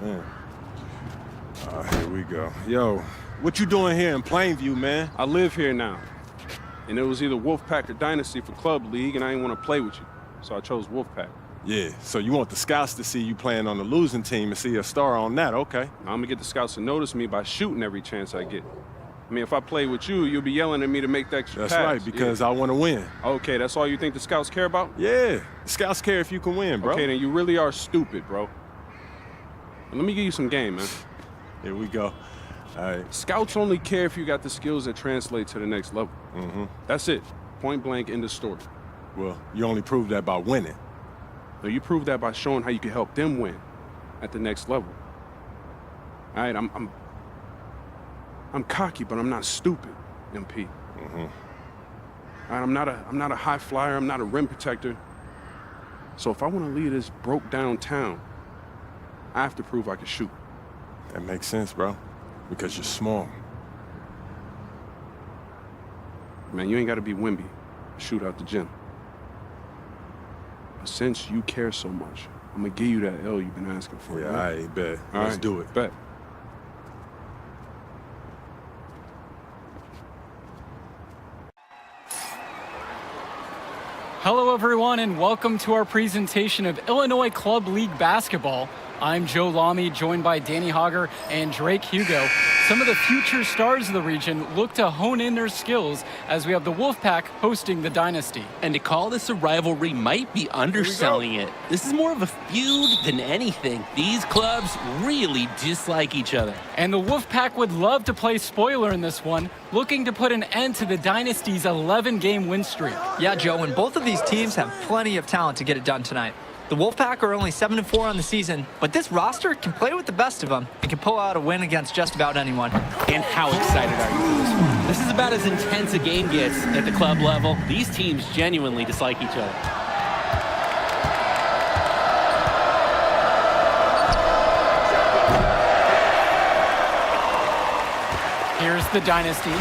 Man. Here we go. Yo, what you doing here in Plainview, man? I live here now. And it was either Wolfpack or Dynasty for Club League, and I didn't want to play with you. So I chose Wolfpack. Yeah, so you want the scouts to see you playing on the losing team and see a star on that, okay. I'm going to get the scouts to notice me by shooting every chance I get. I mean, if I play with you, you'll be yelling at me to make the extra pass. That's right, because I want to win. Okay, that's all you think the scouts care about? Yeah, the scouts care if you can win, bro. Okay, then you really are stupid, bro. Let me give you some game, man. Here we go. All right. Scouts only care if you got the skills that translate to the next level. Mm-hmm. That's it. Point blank, end of story. Well, you only prove that by winning. No, you prove that by showing how you can help them win at the next level. All right, I'm cocky, but I'm not stupid, MP. Mm-hmm. All right, I'm not a high flyer. I'm not a rim protector. So if I want to lead this broke down town, I have to prove I can shoot. That makes sense, bro. Because you're small. Man, you ain't got to be Wimby to shoot out the gym. But since you care so much, I'm going to give you that L you've been asking for. Yeah, right? all right, bet. All Let's right, do it. Bet. Hello, everyone, and welcome to our presentation of Illinois Club League Basketball. I'm Joe Lamy, joined by Danny Hogger and Drake Hugo. Some of the future stars of the region look to hone in their skills as we have the Wolfpack hosting the Dynasty. And to call this a rivalry might be underselling it. This is more of a feud than anything. These clubs really dislike each other. And the Wolfpack would love to play spoiler in this one, looking to put an end to the Dynasty's 11-game win streak. Yeah, Joe, and both of these teams have plenty of talent to get it done tonight. The Wolfpack are only 7-4 on the season, but this roster can play with the best of them and can pull out a win against just about anyone. And how excited are you for this one? This is about as intense a game gets at the club level. These teams genuinely dislike each other. Here's the Dynasty.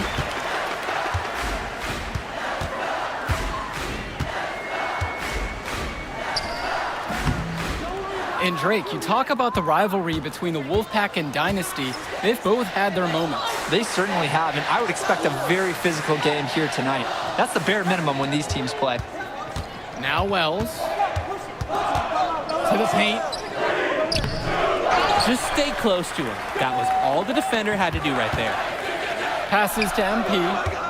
And Drake, you talk about the rivalry between the Wolfpack and Dynasty. They've both had their moments. They certainly have, and I would expect a very physical game here tonight. That's the bare minimum when these teams play. Now Wells. To the paint. Just stay close to him. That was all the defender had to do right there. Passes to MP.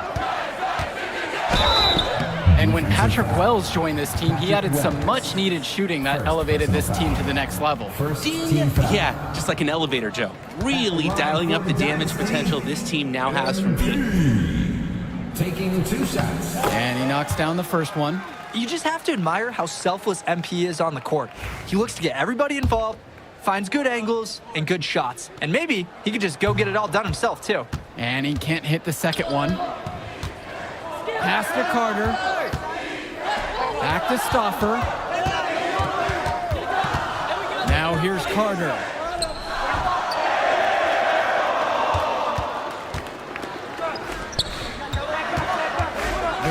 And when Patrick Wells joined this team, he added some much-needed shooting that elevated this team to the next level. Yeah, just like an elevator, Joe. Really dialing up the damage potential this team now has from deep. Taking 2 shots. And he knocks down the first one. You just have to admire how selfless MP is on the court. He looks to get everybody involved, finds good angles and good shots. And maybe he could just go get it all done himself, too. And he can't hit the second one. Pass to Carter. Back to Stauffer. Now here's Carter.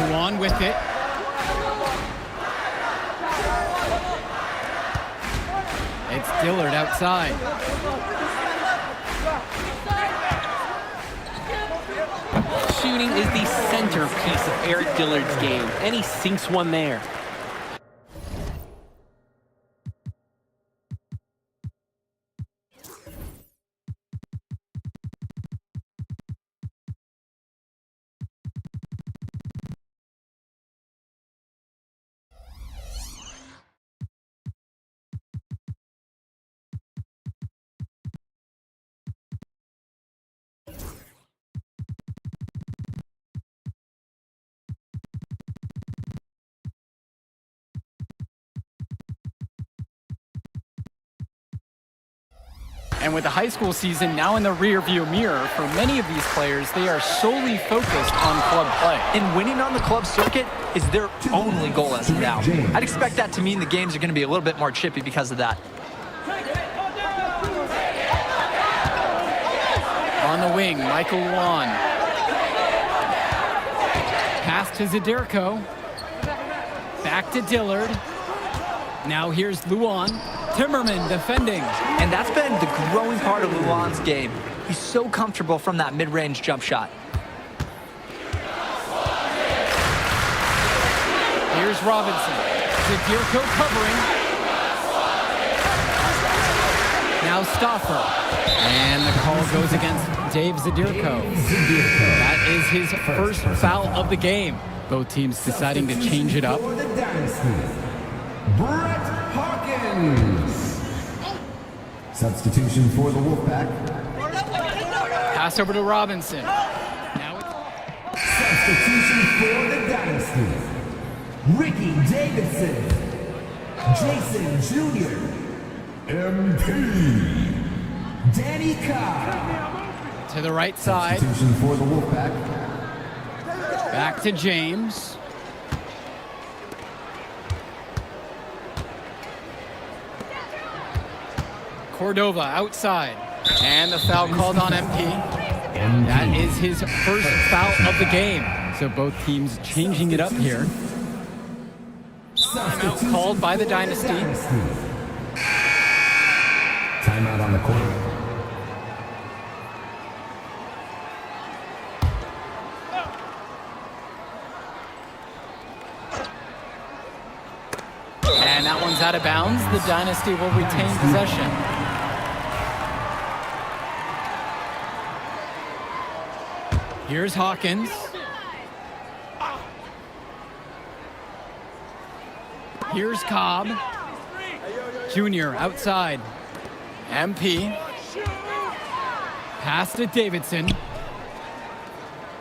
Luan with it. It's Dillard outside. Shooting is the centerpiece of Eric Dillard's game, and he sinks one there. And with the high school season now in the rearview mirror, for many of these players, they are solely focused on club play. And winning on the club circuit is their only goal as of now. I'd expect that to mean the games are going to be a little bit more chippy because of that. On the wing, Michael Luan. Pass to Zaderko. Back to Dillard. Now here's Luan. Timmerman defending. And that's been the growing part of Luan's game. He's so comfortable from that mid-range jump shot. Here's Robinson. Zadirko covering. Now Stauffer. And the call goes against Dave Zadirko. That is his first foul of the game. Both teams deciding to change it up. For the Dynasty, Brett Hawkins. Substitution for the Wolfpack. Pass over to Robinson. Now it's Substitution for the Dynasty, Ricky Davidson. Jason Jr. MP. Danny Cobb. to the right side. Substitution for the Wolfpack. Back to James. Cordova outside. And the foul called on MP. That is his first foul of the game. So both teams changing it up here. Timeout called by the Dynasty. Timeout on the court. And that one's out of bounds. The Dynasty will retain possession. Here's Hawkins. Here's Cobb. Junior outside. MP. Pass to Davidson.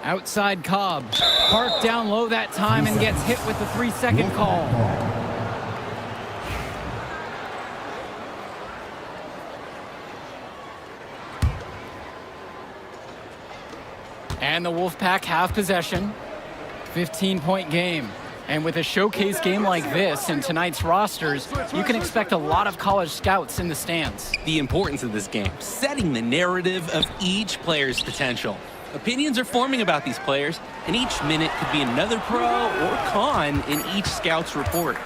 Outside Cobb. Park down low that time and gets hit with the 3-second call. And the Wolfpack have possession. 15-point game. And with a showcase game like this in tonight's rosters, you can expect a lot of college scouts in the stands. The importance of this game, setting the narrative of each player's potential. Opinions are forming about these players, and each minute could be another pro or con in each scout's report.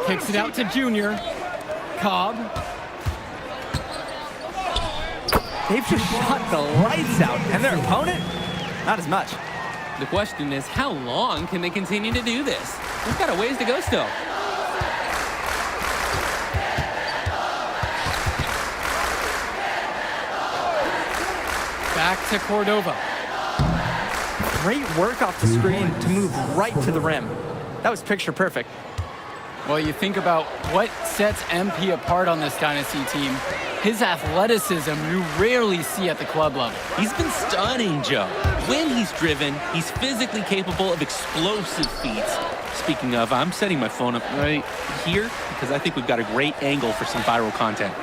Kicks it out to Junior. Cobb. They've just shot the lights out, and their opponent, not as much. The question is, how long can they continue to do this? We've got a ways to go still. Back to Cordova. Great work off the screen to move right to the rim. That was picture perfect. Well, you think about what sets MP apart on this Dynasty team. His athleticism you rarely see at the club level. He's been stunning, Joe. When he's driven, he's physically capable of explosive feats. Speaking of, I'm setting my phone up right here because I think we've got a great angle for some viral content.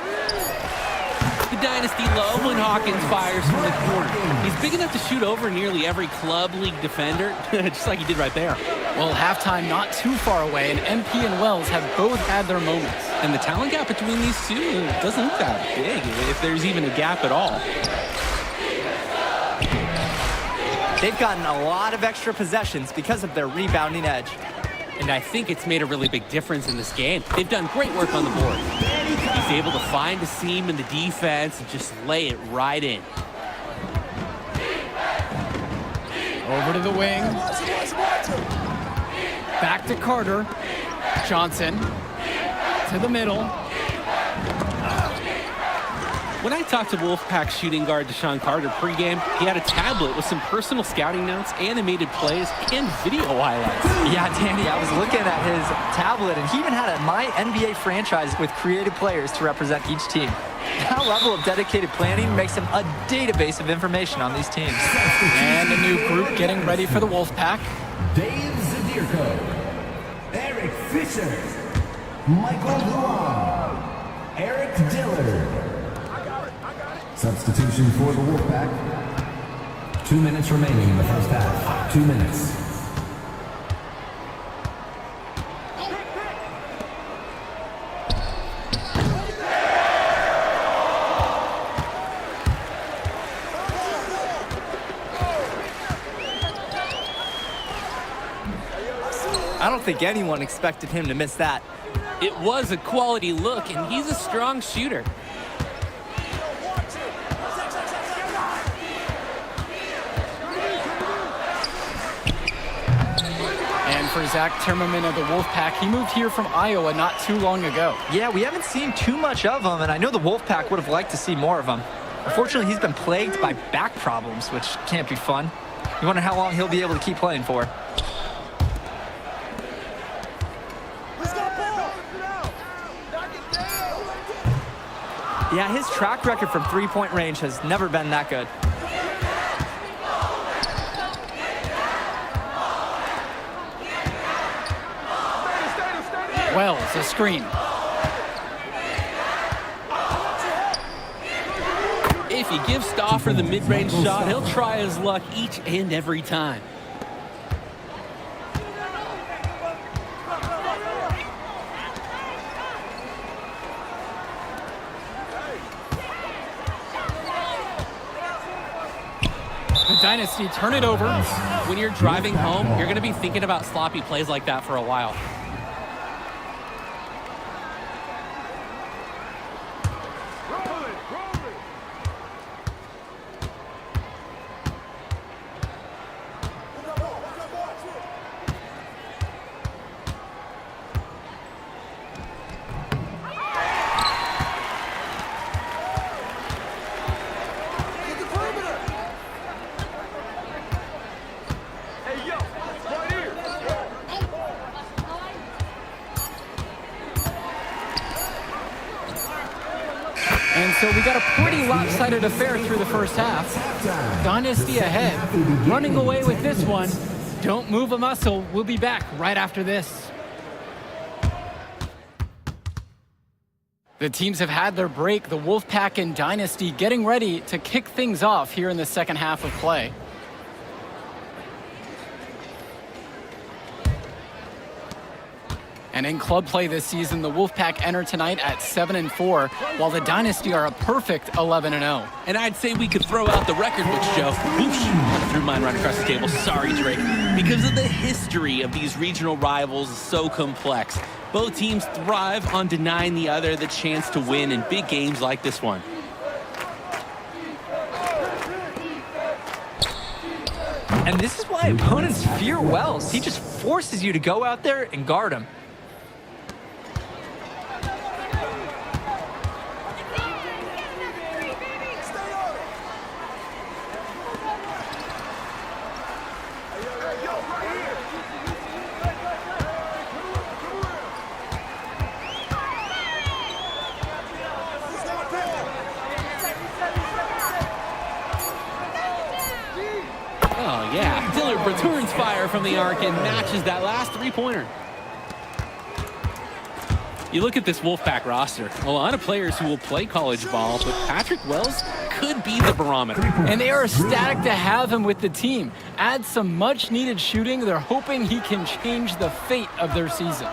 The Dynasty love when Hawkins fires from the corner. He's big enough to shoot over nearly every club league defender, just like he did right there. Well, halftime not too far away, and MP and Wells have both had their moments. And the talent gap between these two doesn't look that big, if there's even a gap at all. They've gotten a lot of extra possessions because of their rebounding edge. And I think it's made a really big difference in this game. They've done great work on the board. He's able to find a seam in the defense and just lay it right in. Over to the wing. Back to Carter. Johnson. To the middle. When I talked to Wolfpack shooting guard Deshaun Carter pregame, he had a tablet with some personal scouting notes, animated plays, and video highlights. Yeah, Danny, I was looking at his tablet, and he even had a My NBA franchise with creative players to represent each team. That level of dedicated planning makes him a database of information on these teams. And a new group getting ready for the Wolfpack. Dave Zadirko. Eric Fisher. Michael Luan. Eric Dillard. Substitution for the Wolfpack. 2 minutes remaining in the first half. 2 minutes. I don't think anyone expected him to miss that. It was a quality look, and he's a strong shooter. And for Zach Timmerman of the Wolfpack, he moved here from Iowa not too long ago. Yeah, we haven't seen too much of him, and I know the Wolfpack would have liked to see more of him. Unfortunately, he's been plagued by back problems, which can't be fun. You wonder how long he'll be able to keep playing for. Yeah, his track record from three-point range has never been that good. Wells, a screen. If you give Stauffer the mid-range shot, he'll try his luck each and every time. The Dynasty turn it over. When you're driving home, you're going to be thinking about sloppy plays like that for a while. And so we got a pretty lopsided affair through the first half. Dynasty ahead, running away with this one. Don't move a muscle. We'll be back right after this. The teams have had their break. The Wolfpack and Dynasty getting ready to kick things off here in the second half of play. And in club play this season, the Wolfpack enter tonight at 7-4, while the Dynasty are a perfect 11-0. And I'd say we could throw out the record books, Joe. Whoosh, I threw mine right across the table. Sorry, Drake. Because of the history of these regional rivals is so complex. Both teams thrive on denying the other the chance to win in big games like this one. And this is why opponents fear Wells. He just forces you to go out there and guard him. Oh, yeah. Dillard returns fire from the arc and matches that last three-pointer. You look at this Wolfpack roster, a lot of players who will play college ball, but Patrick Wells could be the barometer. And they are ecstatic to have him with the team. Add some much-needed shooting. They're hoping he can change the fate of their season.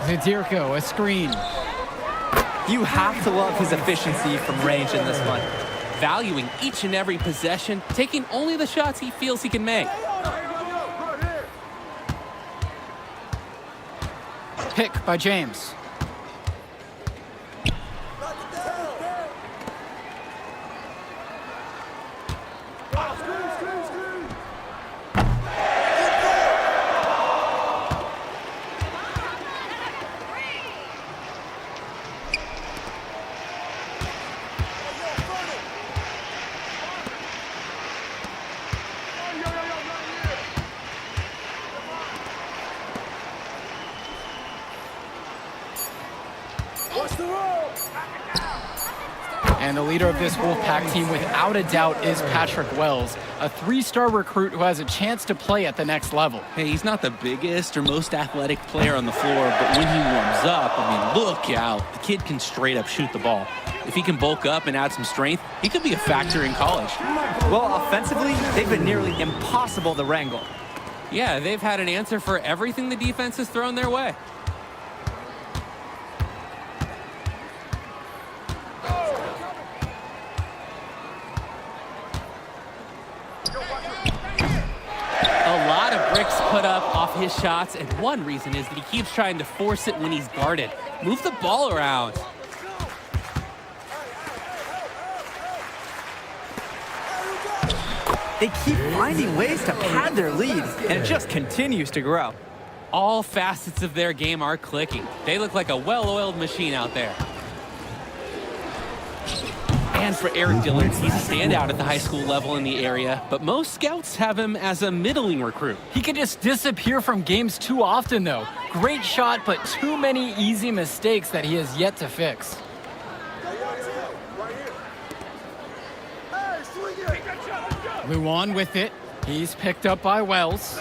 Zadirko, a screen. You have to love his efficiency from range in this one. Valuing each and every possession, taking only the shots he feels he can make. Pick by James. And the leader of this Wolfpack team, without a doubt, is Patrick Wells, a three-star recruit who has a chance to play at the next level. Hey, he's not the biggest or most athletic player on the floor, but when he warms up, I mean, look out. The kid can straight up shoot the ball. If he can bulk up and add some strength, he could be a factor in college. Well, offensively, they've been nearly impossible to wrangle. Yeah, they've had an answer for everything the defense has thrown their way. bricks put up off his shots, and one reason is that he keeps trying to force it when he's guarded. Move the ball around. They keep finding ways to pad their lead, and it just continues to grow. All facets of their game are clicking. They look like a well-oiled machine out there. And for Eric Dillon, he's a standout at the high school level in the area, but most scouts have him as a middling recruit. He can just disappear from games too often, though. Great shot, but too many easy mistakes that he has yet to fix. Luan with it. He's picked up by Wells.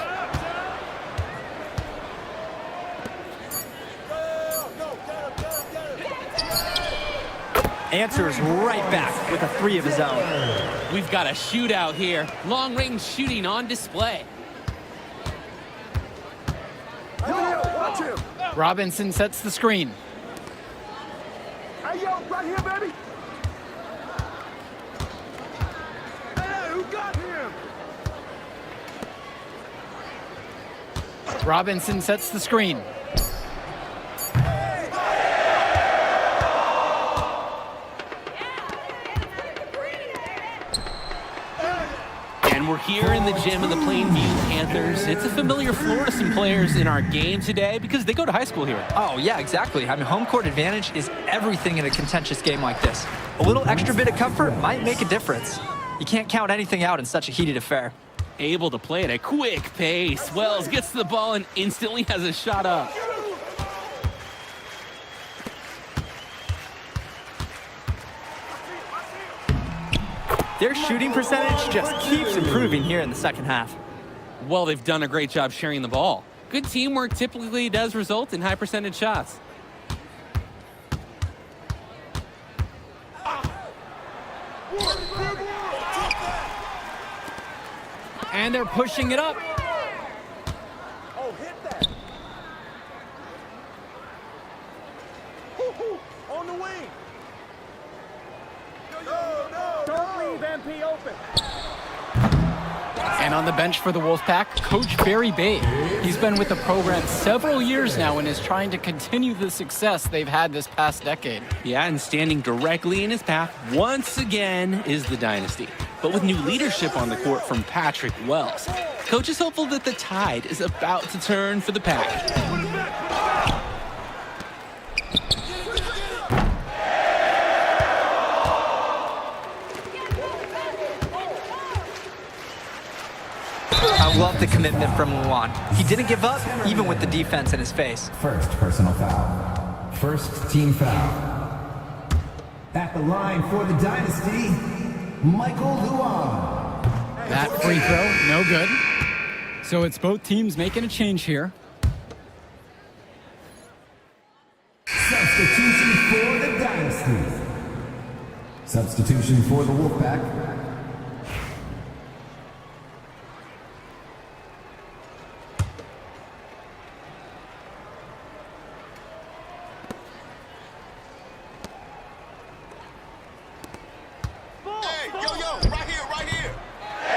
Answers right back with a 3 of his own. We've got a shootout here. Long-range shooting on display. Robinson sets the screen. Hey, yo, right here, baby. Hey, who got him? Robinson sets the screen. And we're here in the gym of the Plainview Panthers. It's a familiar floor to some players in our game today because they go to high school here. Oh, yeah, exactly. I mean, home court advantage is everything in a contentious game like this. A little extra bit of comfort might make a difference. You can't count anything out in such a heated affair. Able to play at a quick pace. Wells gets the ball and instantly has a shot up. Their shooting percentage just keeps improving here in the second half. Well, they've done a great job sharing the ball. Good teamwork typically does result in high percentage shots. And they're pushing it up. Oh, hit that. Hoo-hoo, on the wing. No, don't leave MP open. And on the bench for the Wolfpack, Coach Barry Bay. He's been with the program several years now and is trying to continue the success they've had this past decade. Yeah, and standing directly in his path once again is the Dynasty. But with new leadership on the court from Patrick Wells, Coach is hopeful that the tide is about to turn for the Pack. I love the commitment from Luan. He didn't give up, even with the defense in his face. First personal foul. First team foul. At the line for the Dynasty, Michael Luan. That free throw, no good. So it's both teams making a change here. Substitution for the Dynasty. Substitution for the Wolfpack.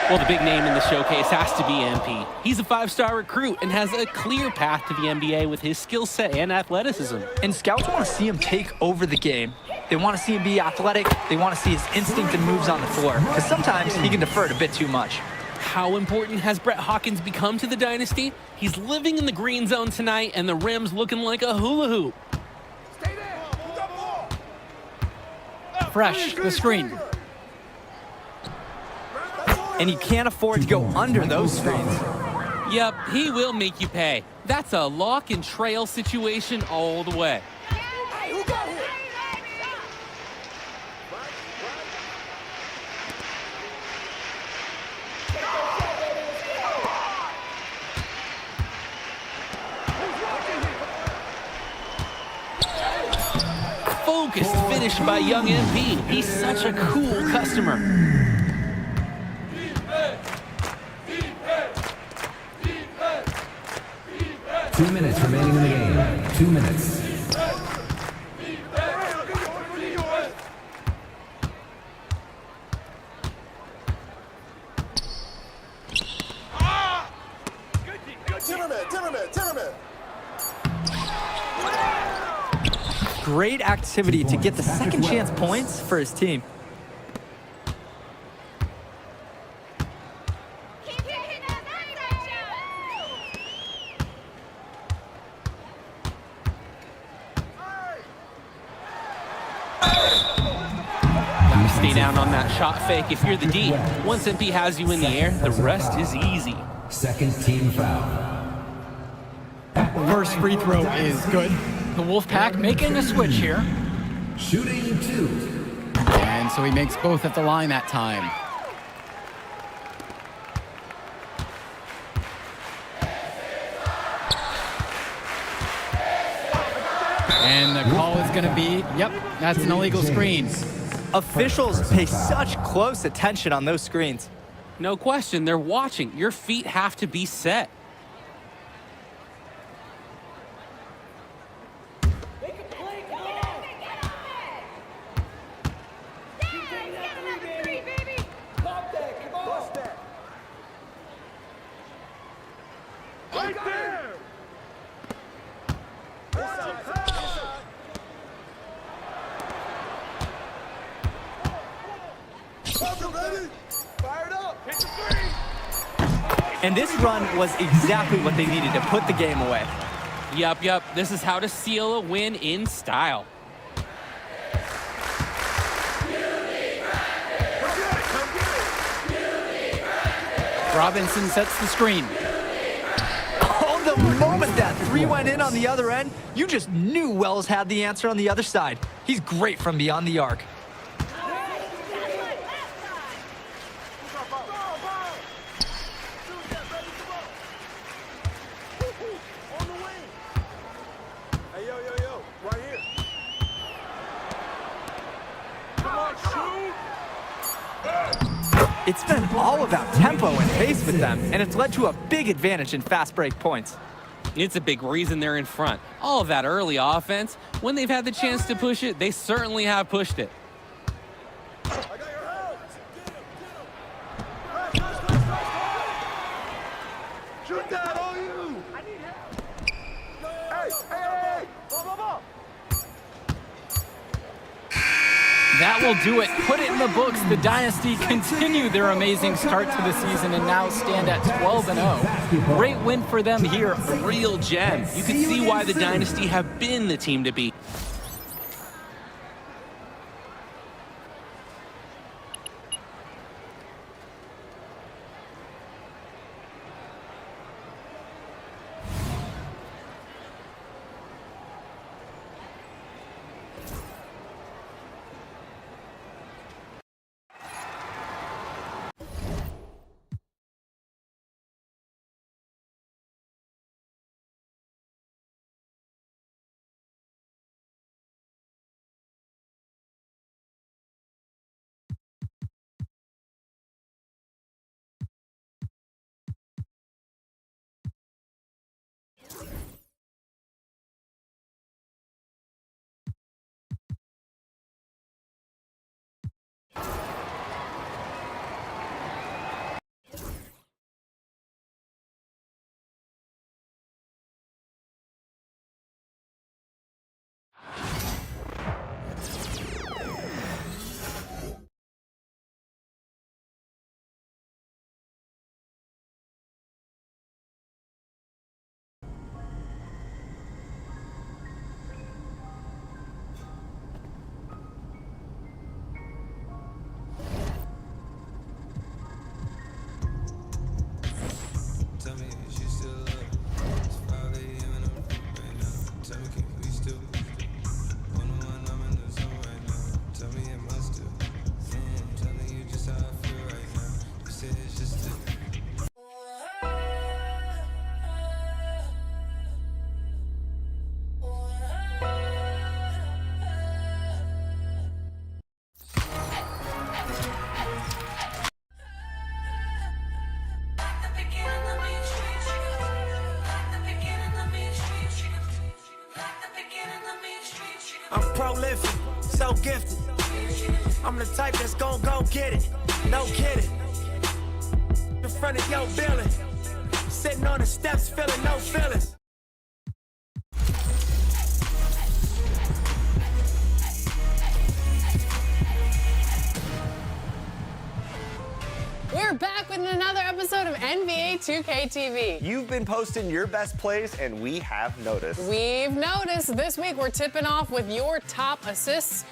Well, the big name in the showcase has to be MP. He's a 5-star recruit and has a clear path to the NBA with his skill set and athleticism. And scouts want to see him take over the game. They want to see him be athletic. They want to see his instinct and moves on the floor. Because sometimes he can defer it a bit too much. How important has Brett Hawkins become to the Dynasty? He's living in the green zone tonight, and the rim's looking like a hula hoop. Fresh, the screen. And you can't afford to go under those screens. Yep, he will make you pay. That's a lock and trail situation all the way. Focused finish by young MP. He's such a cool customer. 2 minutes remaining in the game. 2 minutes. Good D. great activity to get the second chance points for his team. Stay down on that shot fake if you're the D. Once MP has you in the air, the rest is easy. Second team foul. First free throw is good. The Wolfpack making a switch here. Shooting 2. And so he makes both at the line that time. And the call is going to be, yep, that's an illegal screen. Officials pay such close attention on those screens. No question, they're watching. Your feet have to be set. Right there! Fired up! Hit the three! And this run was exactly what they needed to put the game away. Yup. This is how to seal a win in style. Robinson sets the screen. Oh, the moment that three went in on the other end, you just knew Wells had the answer on the other side. He's great from beyond the arc. On the wing! Hey, yo, right here. Come on, shoot! It's been all about tempo and pace with them, and it's led to a big advantage in fast break points. It's a big reason they're in front. All of that early offense, when they've had the chance to push it, they certainly have pushed it. I got your help! Shoot that on you! I need help! Hey! Ball! That will do it. Put it in the books. The Dynasty continue their amazing start to the season and now stand at 12-0. Great win for them here. A real gem. You can see why the Dynasty have been the team to beat. I'm prolific, so gifted. I'm the type that's gon' go get it. No kidding. In front of your building. Sitting on the steps, feeling no feelings. NBA 2K TV. You've been posting your best plays, and we have noticed. We've noticed. This week, we're tipping off with your top assists.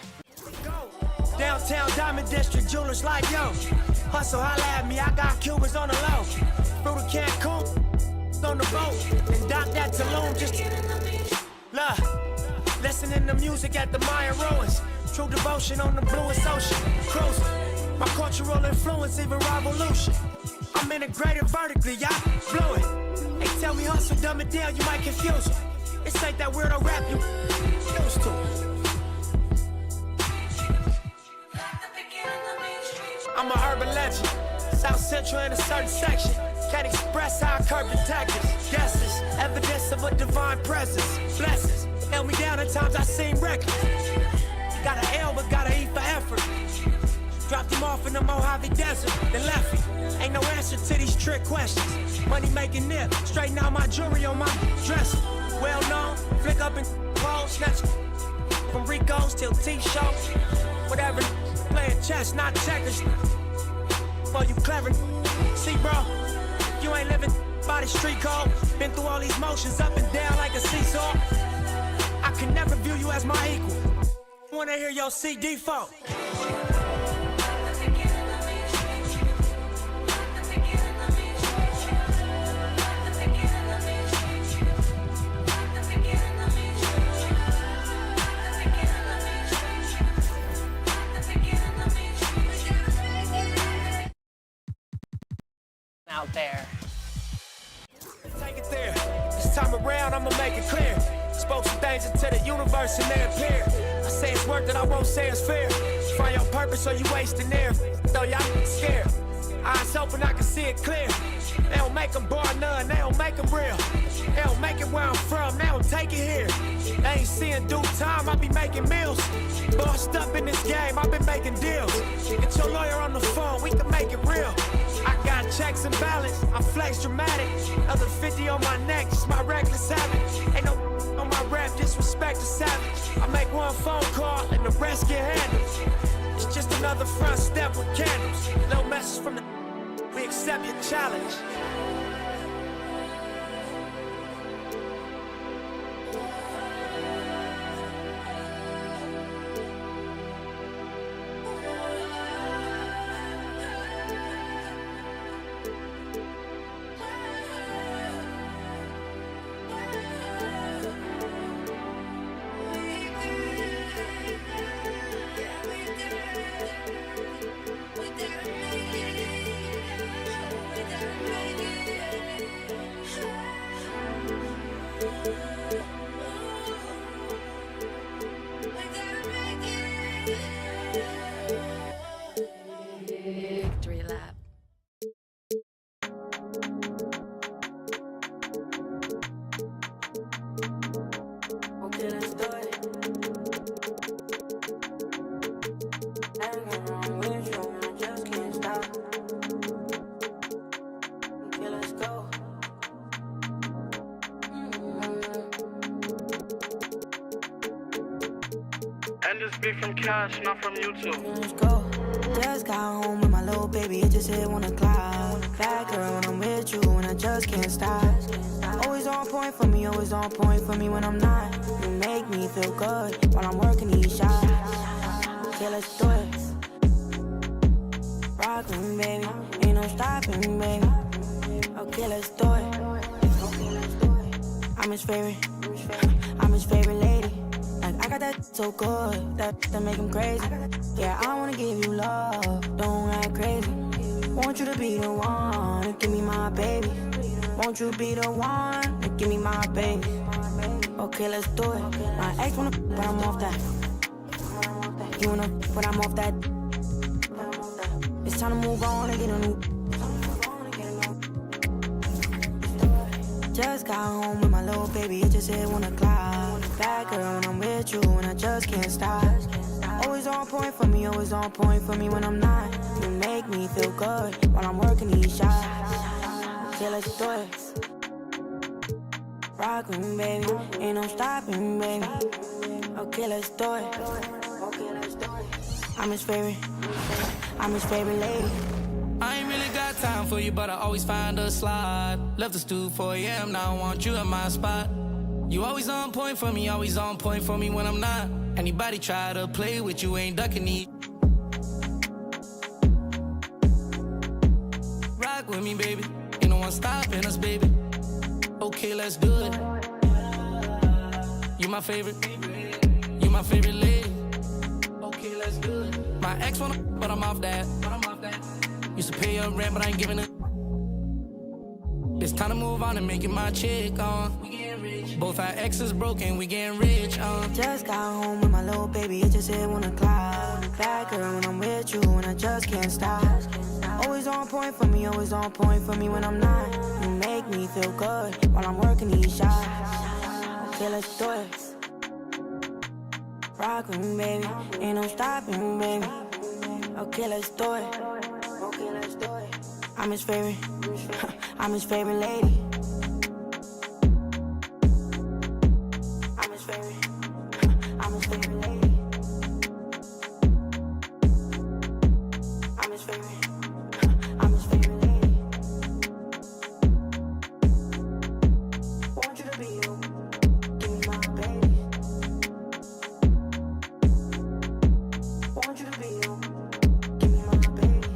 Downtown Diamond District, jewelers like yo. Hustle, holla at me, I got Cubans on the low. Through the Cancun, on the boat, and dock that Tulum just love. Listening to music at the Mayan ruins. True devotion on the bluest ocean. Cruising, my cultural influence, even revolution. I'm integrated vertically, y'all blew it. They tell me hustle, dumb it down, you might confuse them. This ain't that weirdo rap you used to. I'm a urban legend, South Central in a certain section. Can't express how I curb detectives. Guesses, evidence of a divine presence. Blessings, held me down at times I seem reckless. Got an L but got an E for effort. Dropped him off in the Mojave Desert, then left him. Ain't no answer to these trick questions. Money making nip, straighten out my jewelry on my dresser. Well known, flick up and pose, snatch from Rico's till T-shows. Whatever, playing chess, not checkers. For you clever, see bro, you ain't living by the street code. Been through all these motions up and down like a seesaw. I can never view you as my equal. Wanna hear your CD fault. Out there. Take it there. This time around, I'ma make it clear. Spoke some things into the universe and they appear. I say it's worth it, I won't say it's fair. Find your purpose or you wasting air. Though y'all scared. Eyes open, I can see it clear. They don't make them bar none, they don't make them real. They don't make it where I'm from, they don't take it here. They ain't seeing due time, I be making meals. Bossed up in this game, I've been making deals. Get your lawyer on the phone, we can make it real. I got checks and balance, I flex dramatic. Other 50 on my neck, it's my reckless habit. Ain't no on my rap, disrespect the savage. I make one phone call and the rest get handled. It's just another front step with candles. No message from the we accept your challenge. Victory lap. Okay, let's do it. Everything wrong with you, I just can't stop. Okay, let's go. And this be from Cash, not from YouTube. Let's go. Just got home with my little baby, it just hit 1 o'clock. Bad girl when I'm with you, and I just can't stop. Always on point for me, always on point for me when I'm not. You make me feel good while I'm working these shots. Okay, let's do it. Rockin', baby, ain't no stopping, baby. Okay, let's do it. I'm his favorite, I'm his favorite lady. Like, I got that so good, that make him crazy. Yeah, I wanna give you love, don't act crazy. Want you to be the one to give me my baby. Want you to be the one to give me my baby. Okay, let's do it. My ex wanna, but I'm off that. You wanna, but I'm off that. It's time to move on and get a new. Just got home with my little baby, it just hit 1 o'clock. Bad girl when I'm with you, and I just can't stop. Always on point for me, always on point for me when I'm not. You make me feel good while I'm working these shots. Okay, let's do it. Rockin', baby, ain't no stopping, baby. Okay, let's do it. I'm his favorite lady. I ain't really got time for you, but I always find a slide. Left the stool 4 a.m., now I want you in my spot. You always on point for me, always on point for me when I'm not. Anybody try to play with you, ain't ducking me. Rock with me, baby. Ain't no one stopping us, baby. Okay, let's do it. You my favorite. You my favorite lady. Okay, let's do it. My ex wanna, but I'm off that. Used to pay your rent, but I ain't giving it. It's time to move on and make it my chick, Both our exes broken, we getting rich, Just got home with my little baby, it just hit 1 o'clock. Bad girl when I'm with you, and I just can't stop. Always on point for me, always on point for me when I'm not. You make me feel good while I'm working these shots. Okay, let's do it. Rock with me, baby, ain't no stopping me, baby. Okay, let's do it. Okay, let's do it. I'm his favorite, I'm his favorite lady. I'm his favorite, I'm his favorite lady. I'm his favorite, I'm his favorite lady. Want you to be you, give me my baby. Want you to be you, give me my baby.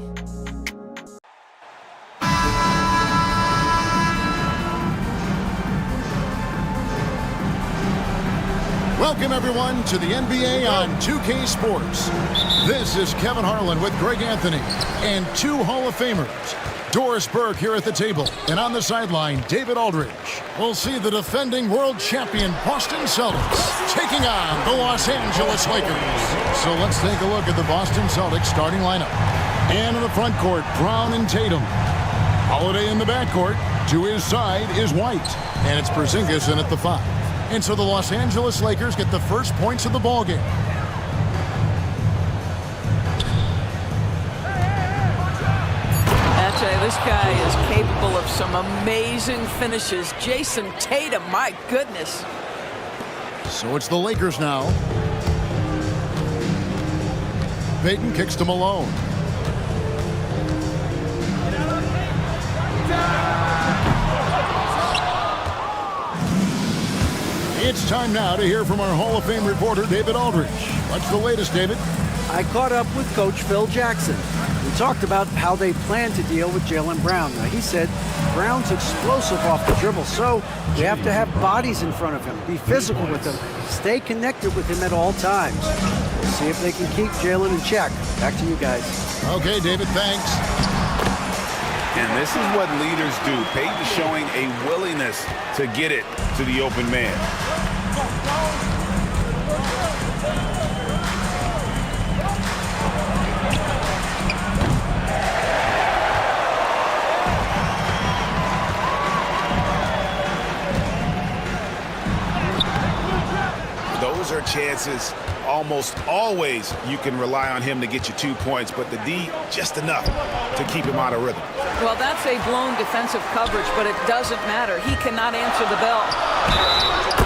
Welcome, everyone, to the NBA on 2K Sports. This is Kevin Harlan with Greg Anthony and 2 Hall of Famers. Doris Burke here at the table, and on the sideline, David Aldridge. We'll see the defending world champion Boston Celtics taking on the Los Angeles Lakers. So let's take a look at the Boston Celtics starting lineup. And in the front court, Brown and Tatum. Holiday in the backcourt. To his side is White, and it's Porzingis in at the 5. And so the Los Angeles Lakers get the first points of the ballgame. I tell you, this guy is capable of some amazing finishes. Jason Tatum, my goodness. So it's the Lakers now. Payton kicks to Malone. It's time now to hear from our Hall of Fame reporter, David Aldridge. What's the latest, David? I caught up with Coach Phil Jackson. We talked about how they plan to deal with Jaylen Brown. Now, he said Brown's explosive off the dribble, so we have to have bodies in front of him, be physical with him, stay connected with him at all times. We'll see if they can keep Jaylen in check. Back to you guys. Okay, David, thanks. And this is what leaders do. Payton showing a willingness to get it to the open man. Those are chances. Almost always you can rely on him to get you 2 points, but the D just enough to keep him out of rhythm. Well, that's a blown defensive coverage, but it doesn't matter. He cannot answer the bell.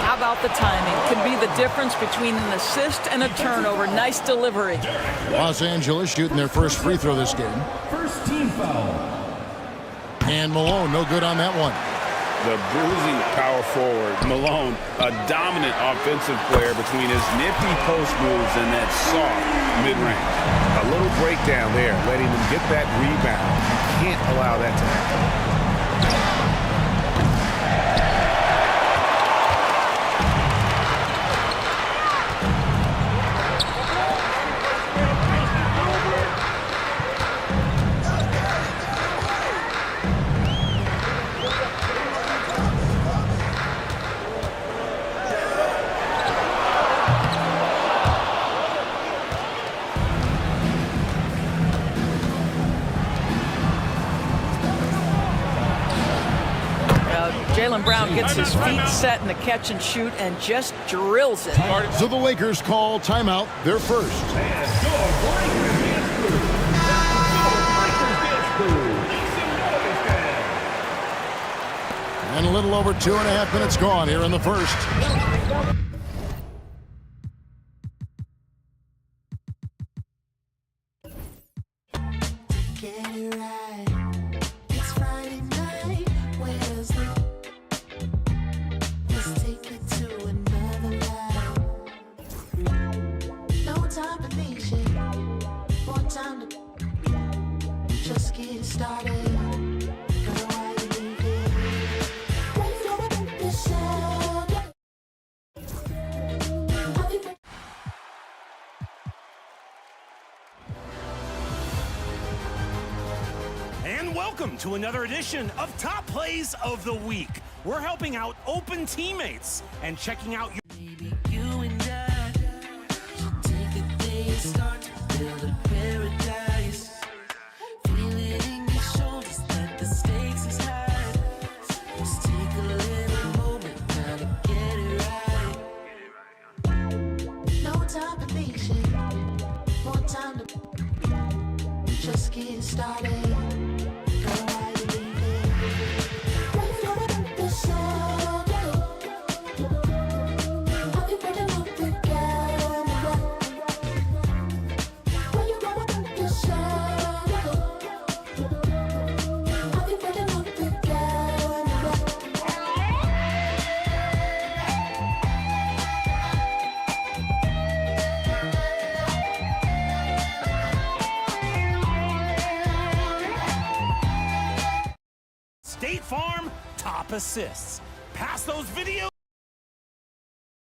How about the timing? Can be the difference between an assist and a turnover. Nice delivery. Los Angeles shooting their first free throw this game. First team foul. And Malone, no good on that one. The bruising power forward, Malone, a dominant offensive player between his nippy post moves and that soft mid-range. A little breakdown there, letting him get that rebound. You can't allow that to happen. Jaylen Brown gets his feet set in the catch and shoot and just drills it. So the Lakers call timeout, their first. And a little over 2.5 minutes gone here in the first. Get it right. getting started. Girl, why you leaving? Why you don't want yourself? And welcome to another edition of Top Plays of the Week. We're helping out open teammates and checking out your... You and I should take a day and start to build a paradise. Feel it in your shoulders that the stakes is high. Just take a little moment now to get it right. No time to be shit. More time to just get started. Girl, why you leaving? Why you don't want yourself? I'll be running up the camera. Why you don't want yourself? I'll be running up the camera. State Farm top assists. Pass those videos.